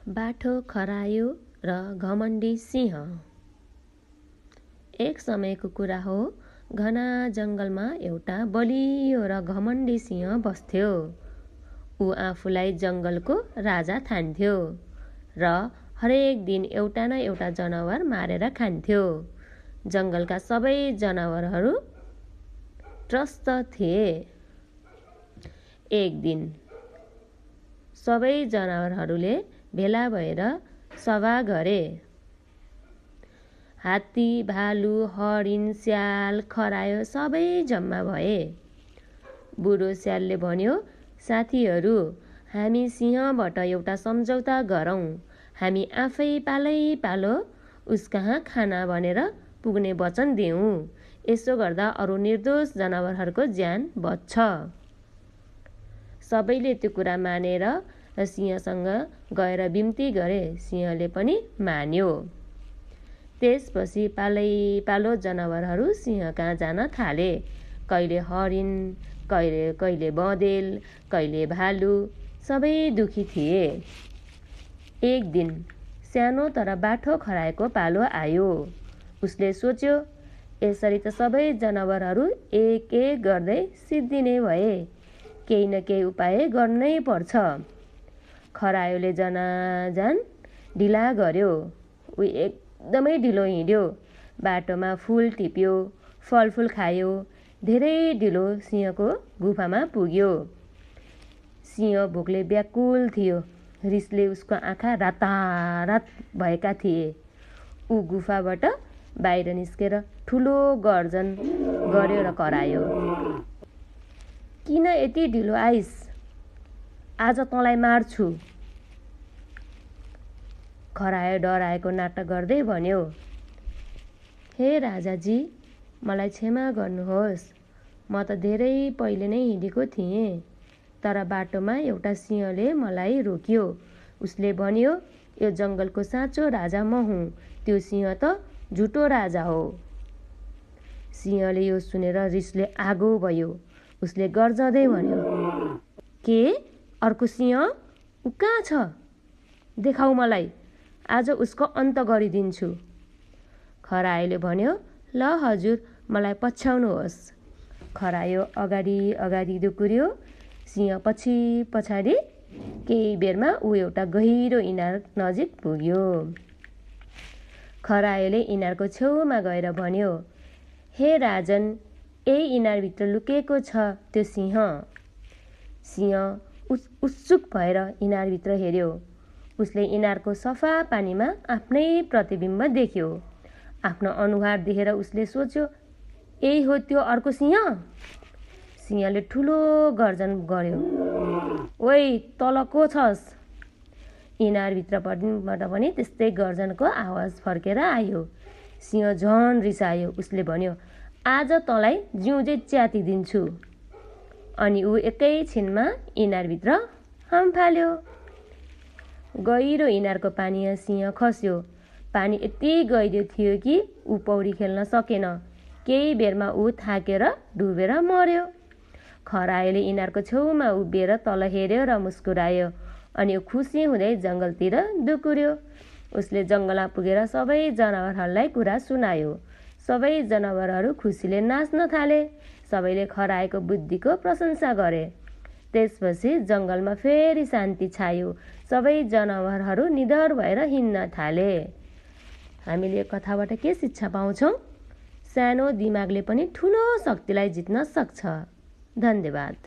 बाठो खरायो र घमण्डी सिंह। एक समयको कुरा हो, घना जङ्गलमा एउटा बलियो र घमण्डी सिंह बस्थ्यो। ऊ आफूलाई जङ्गलको राजा ठान्थ्यो र हरेक दिन एउटा न एउटा जनावर मारेर खान्थ्यो। जङ्गलका सबै जनावरहरू त्रस्त थिए। एक दिन सबै जनावरहरूले भेला भएर सभा गरे। हात्ती, भालु, हरिण, स्याल, खरायो सबै जम्मा भए। बुढो स्यालले भन्यो, साथीहरू, हामी सिंहबाट एउटा सम्झौता गरौँ। हामी आफै पालो उसकहाँ खाना बनेर पुग्ने वचन दिउँ। यसो गर्दा अरू निर्दोष जनावरहरूको ज्यान बच्छ। सबैले त्यो कुरा मानेर सिंहसँग गएर बिन्ती गरे। सिंहले पनि मान्यो। त्यसपछि पालो जनावरहरू सिंहकहाँ जान थाले। कहिले हरिण, कहिले बँदेल, कहिले भालु, सबै दुखी थिए। एक दिन सानो तर बाठो खरायोको पालो आयो। उसले सोच्यो, यसरी त सबै जनावरहरू एक एक गर्दै सिद्धिने भए। केही न केही उपाय गर्नै पर्छ। खरायोले जनाजान ढिला गर्यो। ऊ एकदमै ढिलो हिँड्यो। बाटोमा फुल टिप्यो, फलफुल खायो। धेरै ढिलो सिंहको गुफामा पुग्यो। सिंह भोकले व्याकुल थियो। रिसले उसको आँखा रातारात भएका थिए। ऊ गुफाबाट बाहिर निस्केर ठुलो गर्जन गर्यो र करायो, किन यति ढिलो आइस? आज तँलाई मार्छु। खरायो डराएको नाटक गर्दै भन्यो, हे राजाजी, मलाई क्षमा गर्नुहोस्। म त धेरै पहिले नै हिँडेको थिएँ। तर बाटोमा एउटा सिंहले मलाई रोक्यो। उसले भन्यो, यो जङ्गलको साँचो राजा म हुँ। त्यो सिंह त झुटो राजा हो। सिंहले यो सुनेर रिसले आगो भयो। उसले गर्जदै भन्यो, के? अर्को सिंह? ऊ कहाँ छ? देखाऊ मलाई। आज उसको अन्त गरिदिन्छु। खरायोले भन्यो, ल हजुर, मलाई पछ्याउनुहोस्। खरायो अगाडि अगाडि दुकुर्यो। सिंह पछि पछाडि। केही बेरमा ऊ एउटा गहिरो इनार नजिक पुग्यो। खरायोले इनारको छेउमा गएर भन्यो, हे राजन, यही इनारभित्र लुकेको छ त्यो सिंह। सिंह उत्सुक भएर इनारभित्र हेर्यो। उसले इनारको सफा पानीमा आफ्नै प्रतिबिम्ब देख्यो। आफ्नो अनुहार देखेर उसले सोच्यो, यही हो त्यो अर्को सिंह? सिंहले ठुलो गर्जन गर्यो, ओइ तल को छस्? इनारभित्रबाट पनि त्यस्तै गर्जनको आवाज फर्केर आयो। सिंह झन रिसायो। उसले भन्यो, आज तँलाई जिउँदै च्यातिदिन्छु। अनि ऊ एकैछिनमा इनारभित्र हम्फाल्यो। गहिरो इनारको पानीमा सिंह खस्यो। पानी यति गहिरो थियो कि ऊ पौडी खेल्न सकेन। केही बेरमा ऊ थाकेर डुबेर मर्यो। खरायोले इनारको छेउमा उभिएर तल हेर्यो र मुस्कुरायो। अनि ऊ खुसी हुँदै जङ्गलतिर दुकुर्यो। उसले जङ्गलमा पुगेर सबै जनावरहरूलाई कुरा सुनायो। सबै जनावरहरू खुसीले नाच्न थाले। सबैले खरायोको बुद्धिको प्रशंसा गरे। त्यसपछि जङ्गलमा फेरि शान्ति छायो। सबै जनावरहरू निडर भएर हिँड्न थाले। हामीले कथाबाट के शिक्षा पाउँछौँ? सानो दिमागले पनि ठुलो शक्तिलाई जित्न सक्छ। धन्यवाद।